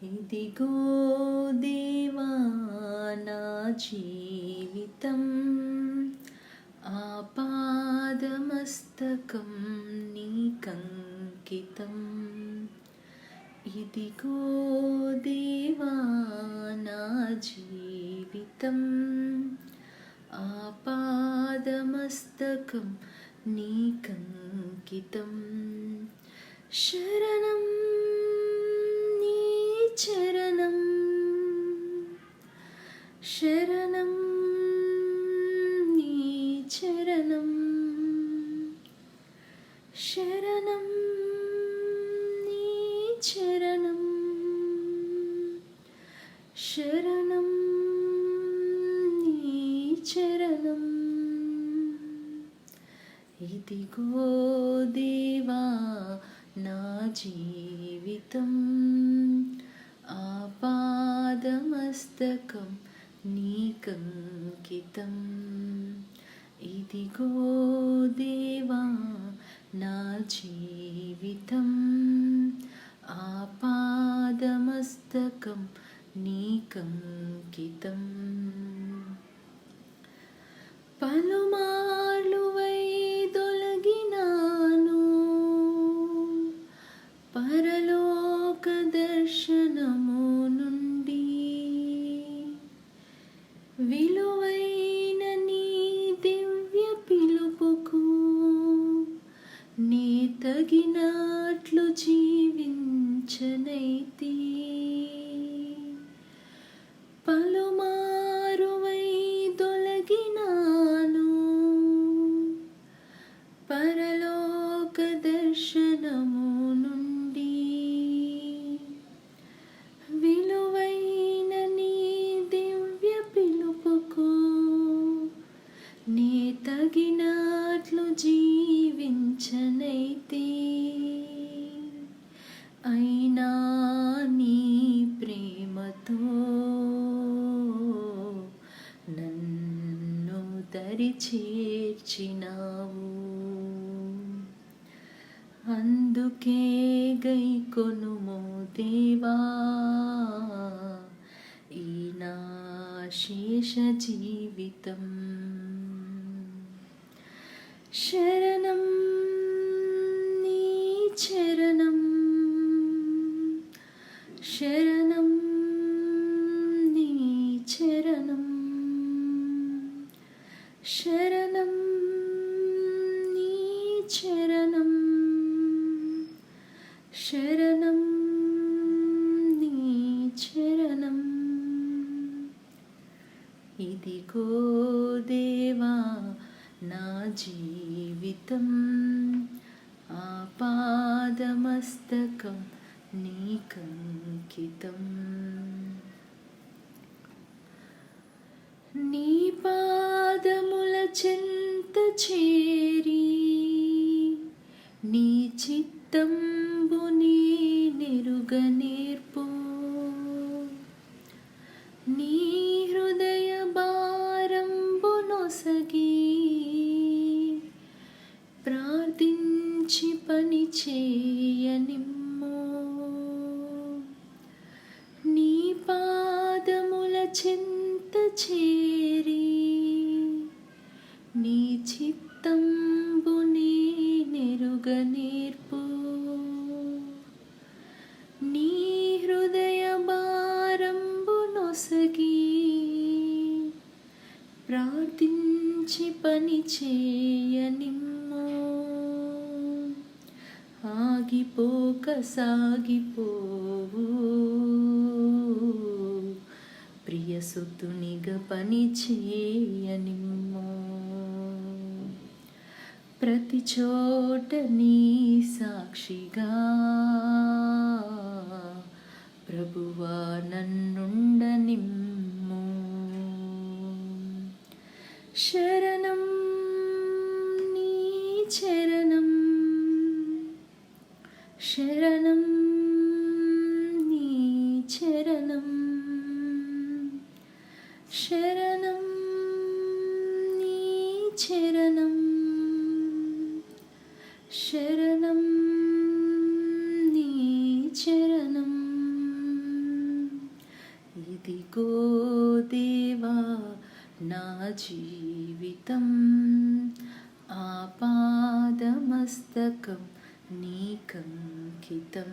ఇదిగో దేవా నా జీవితం ఆపాదమస్తకం నీకంకితం. ఇదిగో దేవా నా జీవితం ఆపాదమస్తకం నీకంకితం. శరణం నీ చరణం, శరణం నీ చరణం, శరణం నీ చరణం, శరణం నీ చరణం. ఇదిగో దేవా నా జీవితం ఆపాదమస్తకం నీకంకితం. ఇదిగో దేవా నా జీవితం ఆపాదమస్తకం నీకంకితం. పలుమార్లు వైదొలగినాను పరలోక దర్శనము నుండి, విలువైన నీ దివ్య పిలుపుకు నే తగినట్లు జీవించనైతి. పలుమారు వైదొలగినాను పరలోక దర్శనము నుండి, విలువైన నీ దివ్య పిలుపుకు నే తగినట్లు జీవించనైతే. అయినా నీ ప్రేమతో నన్ను దరి చేర్చినావు. అందుకే గైకొనుము దేవా ఈ నా శేష జీవితం. శరణం నీ చరణం, శరణం నీ చరణం, శరణం నీ చరణం, శరణం నీ చరణం. ఇదిగో దేవా నా జీవితం ఆపాదమస్తకం నీకంకితం. నీ పాదముల చెంత చేరి నీ చిత్తంబు నీ నెరుగ నేర్పు. నీ హృదయ భారంబు నొసగి ప్రార్థించి పని చేయనిమ్ము. నీ పాదముల చెంత చేరి నీ చిత్తంబు నీ నెరుగ నేర్పు. నీ హృదయ భారంబు నొసగి ప్రార్థించి పని చేయనిమ్ము. ఆగిపోక సాగిపోవు ప్రియసుతునిగా పని చేయనిమ్ము. ప్రతి చోట నీ సాక్షిగా ప్రభువా నన్నుండనిమ్ము. శరణం నీ చరణం, శరణం నీ చరణం, శరణం నీ చరణం, శరణం నీ చరణం. ఇదిగో దేవా నా జీవితం ఆపాదమస్తకం నీకంకితం.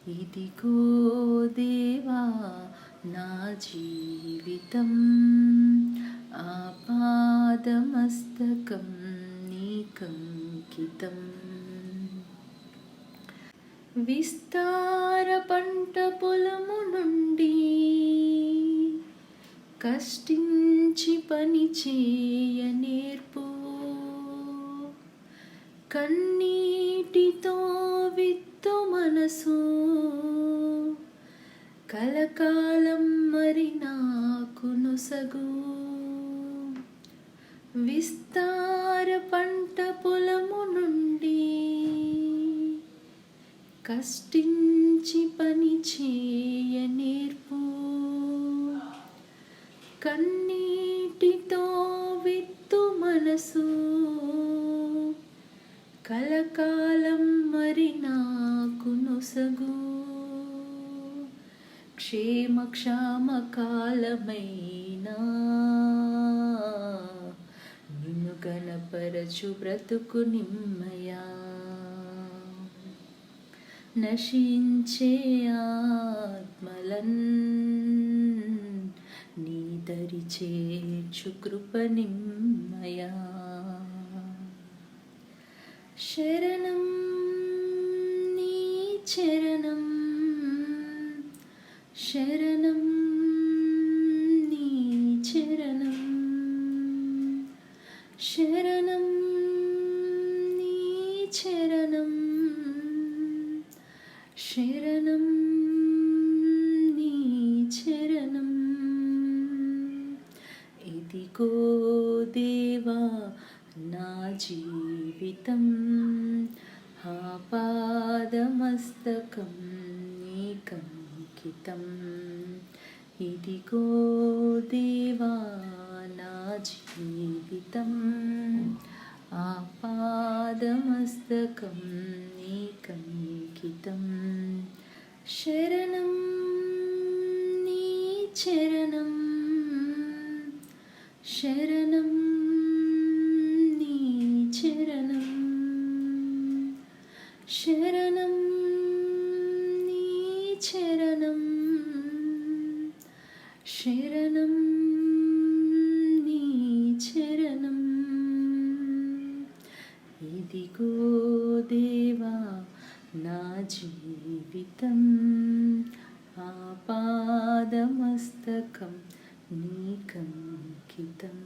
ఇదిగో దేవా నా జీవితం ఆపాదమస్తకం నీకంకితం. విస్తార పంట పొలము నుండి కష్టించి పని చేయ నేర్పు. కన్నీటితో విత్తు మనసు కలకాలం మరి నాకు నొసగు. విస్తార పంట పొలము నుండి కష్టించి పని చేయ నేర్పు. కన్నీటితో విత్తు మనసు కలకాలం మరి నాకు నొసగు. క్షేమ కాలమైనా నిన్ను గణపరచు బ్రతుకు నిమ్మయా. నశించే ఆత్మలన్ నీ దరి చేర్చు కృప నిమ్మయా. శరణం నీ చరణం, శరణం నీ చరణం, శరణం నీ చరణం, శరణం నీ చరణం. ఇదిగో దేవా నా జీవితం ఆపాదమస్తకం నీకంకితం. ఇదిగో దేవా నా జీవితం ఆపాదమస్తకం నీకంకితం. శరణం నీ చరణం, శరణం నీ చరణం, శరణం నీ చరణం, శరణం నీ చరణం. ఇదిగో దేవా నా జీవితం ఆపాదమస్తకం నీకంకితం.